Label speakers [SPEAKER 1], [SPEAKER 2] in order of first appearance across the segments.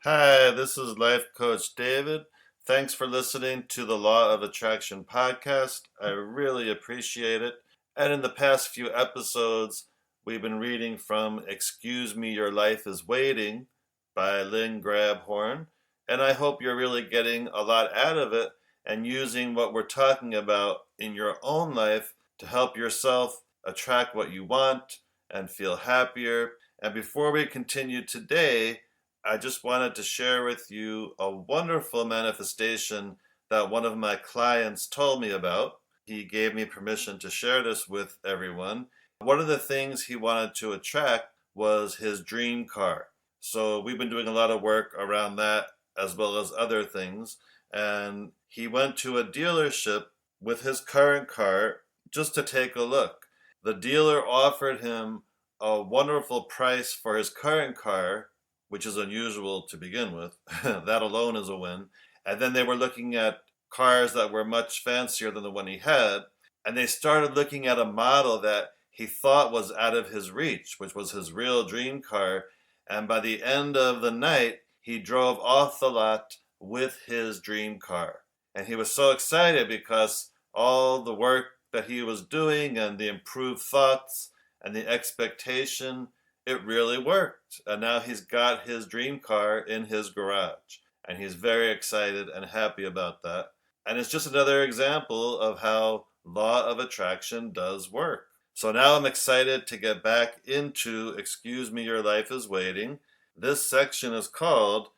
[SPEAKER 1] Hi, this is Life Coach David. Thanks for listening to the Law of Attraction podcast. I really appreciate it. And in the past few episodes, we've been reading from Excuse Me, Your Life is Waiting by Lynn Grabhorn. And I hope you're really getting a lot out of it and using what we're talking about in your own life to help yourself attract what you want and feel happier. And before we continue today, I just wanted to share with you a wonderful manifestation that one of my clients told me about. He gave me permission to share this with everyone. One of the things he wanted to attract was his dream car. So we've been doing a lot of work around that as well as other things. And he went to a dealership with his current car just to take a look. The dealer offered him a wonderful price for his current car, which is unusual to begin with. That alone is a win. And then they were looking at cars that were much fancier than the one he had. And they started looking at a model that he thought was out of his reach, which was his real dream car. And by the end of the night, he drove off the lot with his dream car. And he was so excited because all the work that he was doing and the improved thoughts and the expectation, it really worked. And now he's got his dream car in his garage. And he's very excited and happy about that. And it's just another example of how law of attraction does work. So now I'm excited to get back into Excuse Me, Your Life is Waiting. This section is called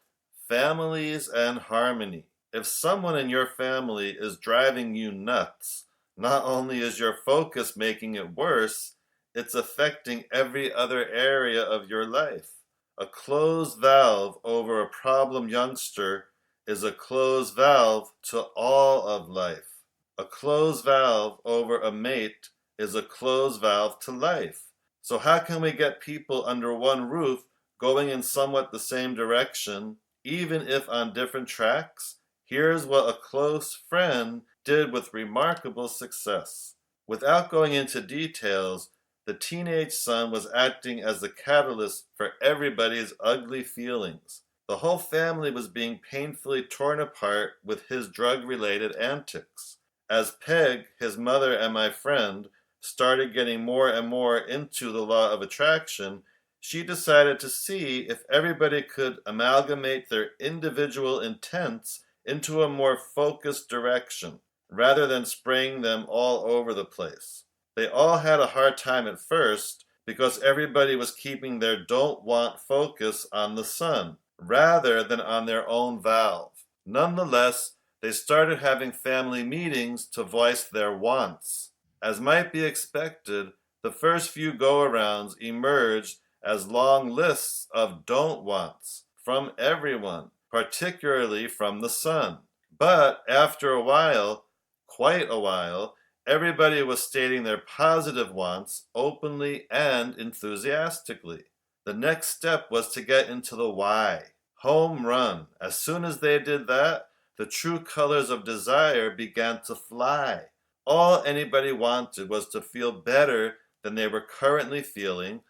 [SPEAKER 1] Families and Harmony. If someone in your family is driving you nuts, not only is your focus making it worse, it's affecting every other area of your life. A closed valve over a problem youngster is a closed valve to all of life. A closed valve over a mate is a closed valve to life. So how can we get people under one roof going in somewhat the same direction, even if on different tracks? Here's what a close friend did with remarkable success. Without going into details, the teenage son was acting as the catalyst for everybody's ugly feelings. The whole family was being painfully torn apart with his drug-related antics. As Peg, his mother and my friend, started getting more and more into the law of attraction, she decided to see if everybody could amalgamate their individual intents into a more focused direction, rather than spraying them all over the place. They all had a hard time at first because everybody was keeping their don't want focus on the sun rather than on their own valve. Nonetheless, they started having family meetings to voice their wants. As might be expected, the first few go-arounds emerged as long lists of don't wants from everyone, particularly from the sun. But after a while, quite a while, everybody was stating their positive wants openly and enthusiastically. The next step was to get into the why. Home run. As soon as they did that, the true colors of desire began to fly. All anybody wanted was to feel better than they were currently feeling,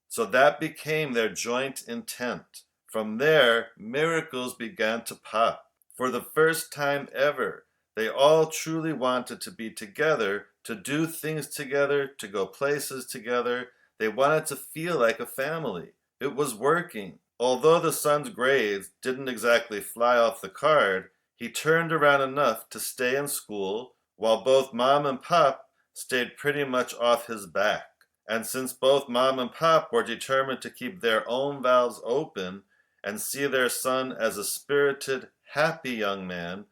[SPEAKER 1] so that became their joint intent. From there, miracles began to pop. For the first time ever, they all truly wanted to be together, to do things together, to go places together. They wanted to feel like a family. It was working. Although the son's grades didn't exactly fly off the card, he turned around enough to stay in school, while both mom and pop stayed pretty much off his back. And since both mom and pop were determined to keep their own valves open and see their son as a spirited, happy young man,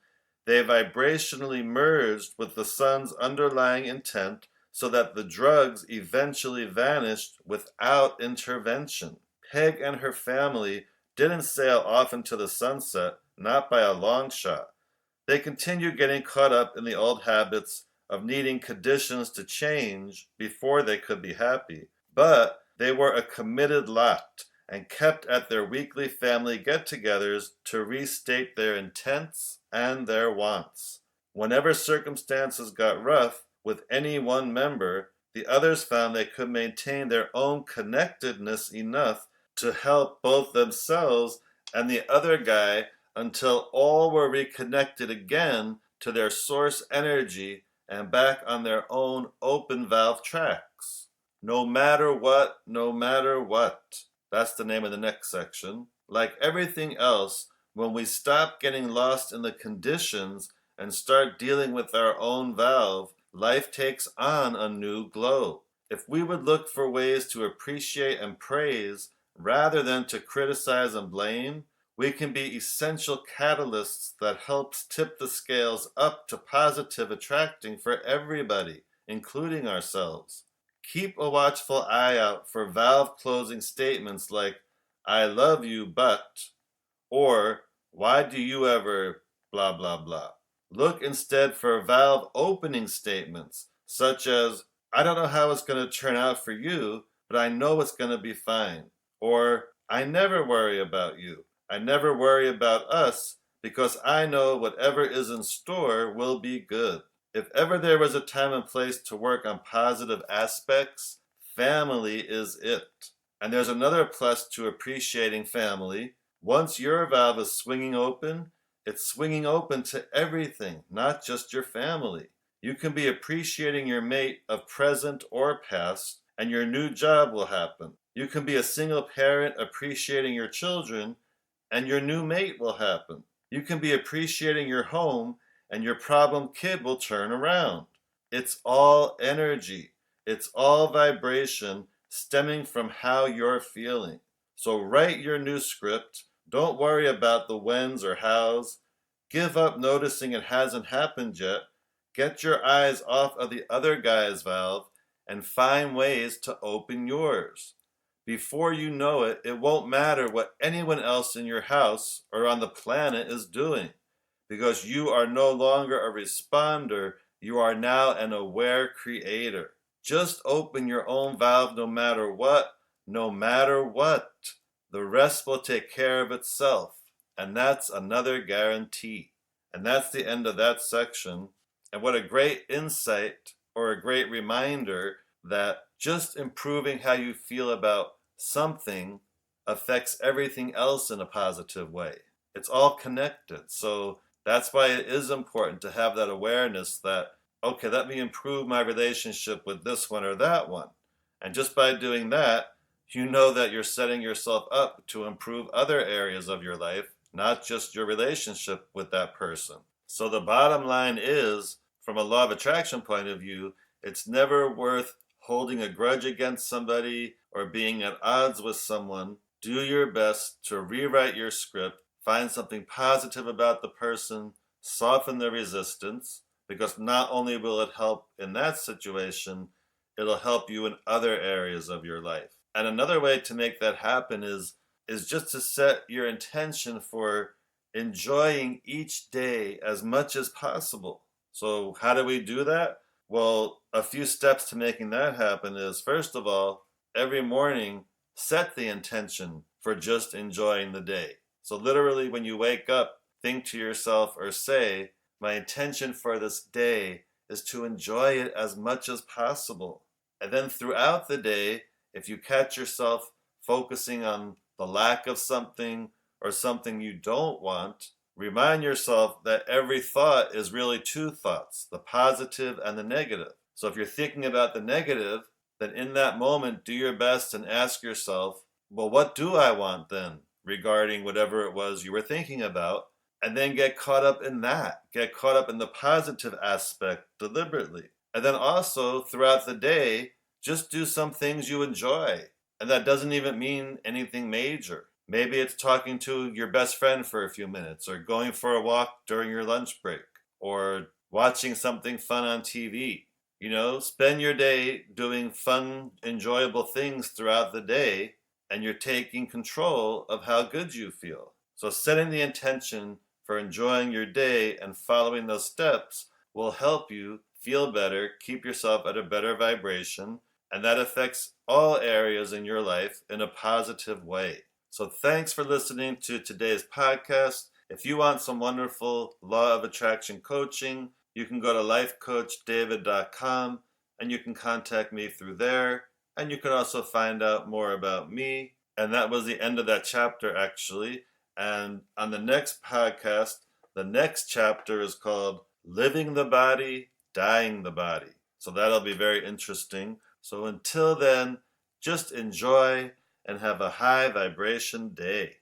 [SPEAKER 1] they vibrationally merged with the son's underlying intent so that the drugs eventually vanished without intervention. Peg and her family didn't sail off into the sunset, not by a long shot. They continued getting caught up in the old habits of needing conditions to change before they could be happy. But they were a committed lot and kept at their weekly family get-togethers to restate their intents and their wants. Whenever circumstances got rough with any one member, the others found they could maintain their own connectedness enough to help both themselves and the other guy until all were reconnected again to their source energy and back on their own open valve tracks. No matter what, no matter what. That's the name of the next section. Like everything else, when we stop getting lost in the conditions and start dealing with our own valve, life takes on a new glow. If we would look for ways to appreciate and praise rather than to criticize and blame, we can be essential catalysts that helps tip the scales up to positive attracting for everybody, including ourselves. Keep a watchful eye out for valve closing statements like, I love you, but, or, why do you ever, blah, blah, blah. Look instead for valve opening statements, such as, I don't know how it's going to turn out for you, but I know it's going to be fine. Or, I never worry about you. I never worry about us because I know whatever is in store will be good. If ever there was a time and place to work on positive aspects, family is it. And there's another plus to appreciating family. Once your valve is swinging open, it's swinging open to everything, not just your family. You can be appreciating your mate of present or past, and your new job will happen. You can be a single parent appreciating your children, and your new mate will happen. You can be appreciating your home, and your problem kid will turn around. It's all energy. It's all vibration stemming from how you're feeling. So write your new script. Don't worry about the whens or hows. Give up noticing it hasn't happened yet. Get your eyes off of the other guy's valve and find ways to open yours. Before you know it, it won't matter what anyone else in your house or on the planet is doing, because you are no longer a responder, you are now an aware creator. Just open your own valve no matter what, no matter what. The rest will take care of itself, and that's another guarantee. And that's the end of that section. And what a great insight or a great reminder that just improving how you feel about something affects everything else in a positive way. It's all connected. So that's why it is important to have that awareness that, okay, let me improve my relationship with this one or that one. And just by doing that, you know that you're setting yourself up to improve other areas of your life, not just your relationship with that person. So the bottom line is, from a law of attraction point of view, it's never worth holding a grudge against somebody or being at odds with someone. Do your best to rewrite your script, find something positive about the person, soften the resistance, because not only will it help in that situation, it'll help you in other areas of your life. And another way to make that happen is just to set your intention for enjoying each day as much as possible. So how do we do that? Well, a few steps to making that happen is, first of all, every morning, set the intention for just enjoying the day. So literally when you wake up, think to yourself or say, my intention for this day is to enjoy it as much as possible. And then throughout the day, if you catch yourself focusing on the lack of something or something you don't want, remind yourself that every thought is really two thoughts, the positive and the negative. So if you're thinking about the negative, then in that moment, do your best and ask yourself, well, what do I want then regarding whatever it was you were thinking about? And then get caught up in that. Get caught up in the positive aspect deliberately. And then also throughout the day, just do some things you enjoy. And that doesn't even mean anything major. Maybe it's talking to your best friend for a few minutes, or going for a walk during your lunch break, or watching something fun on TV. You know, spend your day doing fun, enjoyable things throughout the day, and you're taking control of how good you feel. So setting the intention for enjoying your day and following those steps will help you feel better, keep yourself at a better vibration, and that affects all areas in your life in a positive way. So thanks for listening to today's podcast. If you want some wonderful Law of Attraction coaching, you can go to lifecoachdavid.com and you can contact me through there. And you can also find out more about me. And that was the end of that chapter, actually. And on the next podcast, the next chapter is called Living the Body, Dying the Body. So that'll be very interesting. So until then, just enjoy and have a high vibration day.